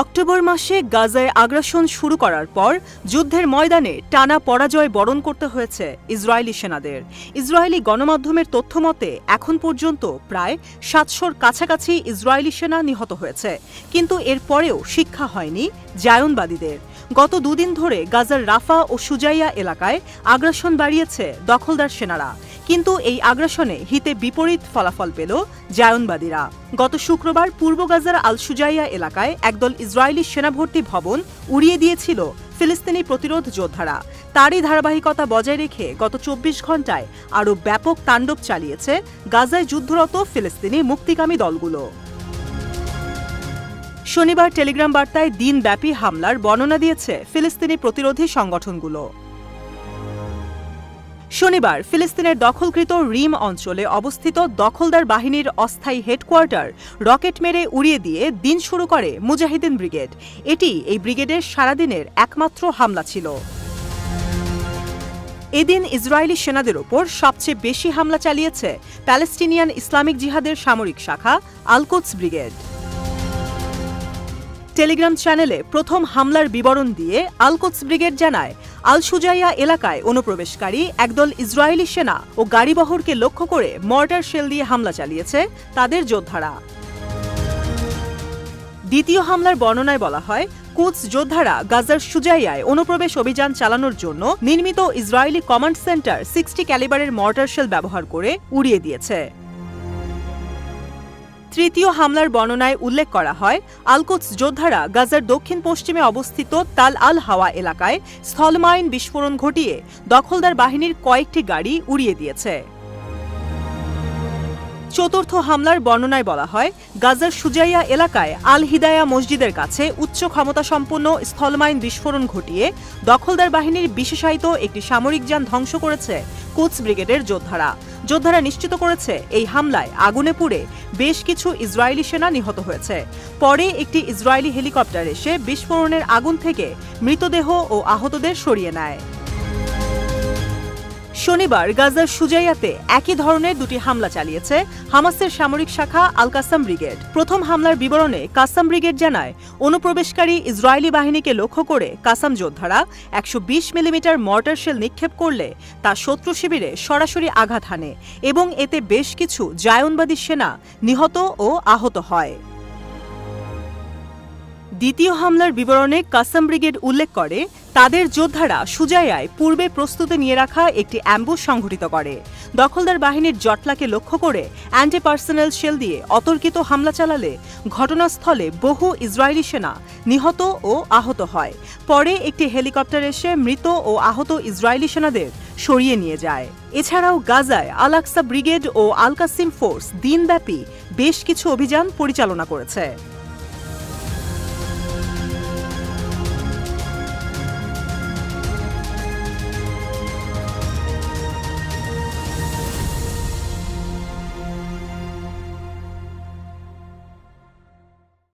October মাসে গাজায় আগ্রাসন শুরু করার পর যুদ্ধের ময়দানে টানা পরাজয় বরণ করতে হয়েছে ইসরায়েলি সেনাদের। ইসরায়েলি গণমাধ্যমের তথ্যমতে এখন পর্যন্ত প্রায় ৭০০-র কাছাকাছি ইসরায়েলি সেনা নিহত হয়েছে। কিন্তু এরপরেও শিক্ষা হয়নি জায়নবাদীদের। গত দুদিন ধরে গাজার রাফা ও সুজাইয়া এলাকায় আগ্রাসন বাড়িয়েছে দখলদার সেনারা, কিন্তু এই আগ্রাসনে হিতে বিপরীত ফলাফল পেল জায়নবাদীরা। গত শুক্রবার পূর্ব গাজার আল সুজাইয়া এলাকায় একদল ইসরায়েলি সেনাভর্তি ভবন উড়িয়ে দিয়েছিল ফিলিস্তিনি প্রতিরোধ যোদ্ধারা। তারই ধারাবাহিকতা বজায় রেখে গত ২৪ ঘণ্টায় আরও ব্যাপক তাণ্ডব চালিয়েছে গাজায় যুদ্ধরত ফিলিস্তিনি মুক্তিকামী দলগুলো। শনিবার টেলিগ্রাম বার্তায় দিনব্যাপী হামলার বর্ণনা দিয়েছে ফিলিস্তিনি প্রতিরোধী সংগঠনগুলো। শনিবার ফিলিস্তিনের দখলকৃত রিম অঞ্চলে অবস্থিত দখলদার বাহিনীর অস্থায়ী হেডকোয়ার্টার রকেট মেরে উড়িয়ে দিয়ে দিন শুরু করে মুজাহিদিন ব্রিগেড। এটি এই ব্রিগেডের সারাদিনের একমাত্র হামলা ছিল। এদিন ইসরায়েলি সেনাদের ওপর সবচেয়ে বেশি হামলা চালিয়েছে প্যালেস্টিনিয়ান ইসলামিক জিহাদের সামরিক শাখা আল-কুদস ব্রিগেড। টেলিগ্রাম চ্যানেলে প্রথম হামলার বিবরণ দিয়ে আল-কুদস ব্রিগেড জানায়, আল সুজাইয়া এলাকায় অনুপ্রবেশকারী একদল ইসরায়েলি সেনা ও গাড়িবহরকে লক্ষ্য করে মর্টার শেল দিয়ে হামলা চালিয়েছে তাদের যোদ্ধারা। দ্বিতীয় হামলার বর্ণনায় বলা হয়, কুদস যোদ্ধারা গাজার সুজাইয়ায় অনুপ্রবেশ অভিযান চালানোর জন্য নির্মিত ইসরায়েলি কমান্ড সেন্টার 60 ক্যালিবারের মর্টার শেল ব্যবহার করে উড়িয়ে দিয়েছে। তৃতীয় হামলার বর্ণনায় উল্লেখ করা হয়, আল-কুদস যোদ্ধারা গাজার দক্ষিণ পশ্চিমে অবস্থিত তাল আল হাওয়া এলাকায় স্থলমাইন বিস্ফোরণ ঘটিয়ে দখলদার বাহিনীর কয়েকটি গাড়ি উড়িয়ে দিয়েছে। চতুর্থ হামলার বর্ণনায় বলা হয়, গাজার সুজাইয়া এলাকায় আল হিদায়া মসজিদের কাছে উচ্চ ক্ষমতাসম্পন্ন স্থলমাইন বিস্ফোরণ ঘটিয়ে দখলদার বাহিনীর বিশেষায়িত একটি সামরিক যান ধ্বংস করেছে কুদস ব্রিগেডের যোদ্ধারা নিশ্চিত করেছে এই হামলায় আগুনে পুড়ে বেশ কিছু ইসরায়েলি সেনা নিহত হয়েছে। পরে একটি ইসরায়েলি হেলিকপ্টার এসে বিস্ফোরণের আগুন থেকে মৃতদেহ ও আহতদের সরিয়ে নেয়। শনিবার গাজার সুজাইয়াতে একই ধরনের দুটি হামলা চালিয়েছে হামাসের সামরিক শাখা আল কাসাম ব্রিগেড। প্রথম হামলার বিবরণে কাসাম ব্রিগেড জানায়, অনুপ্রবেশকারী ইসরায়েলি বাহিনীকে লক্ষ্য করে কাসাম যোদ্ধারা ১২০ মিলিমিটার মর্টার শেল নিক্ষেপ করলে তা শত্রু শিবিরে সরাসরি আঘাত হানে এবং এতে বেশ কিছু জায়নবাদী সেনা নিহত ও আহত হয়। দ্বিতীয় হামলার বিবরণে কাসাম ব্রিগেড উল্লেখ করে, তাদের যোদ্ধারা সুজাইয়ায় পূর্বে প্রস্তুতি নিয়ে রাখা একটি অ্যাম্বুশ সংঘটিত করে। দখলদার বাহিনীর জটলাকে লক্ষ্য করে অ্যান্টি পার্সোনেল শেল দিয়ে অতর্কিত হামলা চালালে ঘটনাস্থলে বহু ইসরায়েলি সেনা নিহত ও আহত হয়। পরে একটি হেলিকপ্টার এসে মৃত ও আহত ইসরায়েলি সেনাদের সরিয়ে নিয়ে যায়। এছাড়াও গাজায় আল আকসা ব্রিগেড ও আল কাসিম ফোর্স দিনব্যাপী বেশ কিছু অভিযান পরিচালনা করেছে।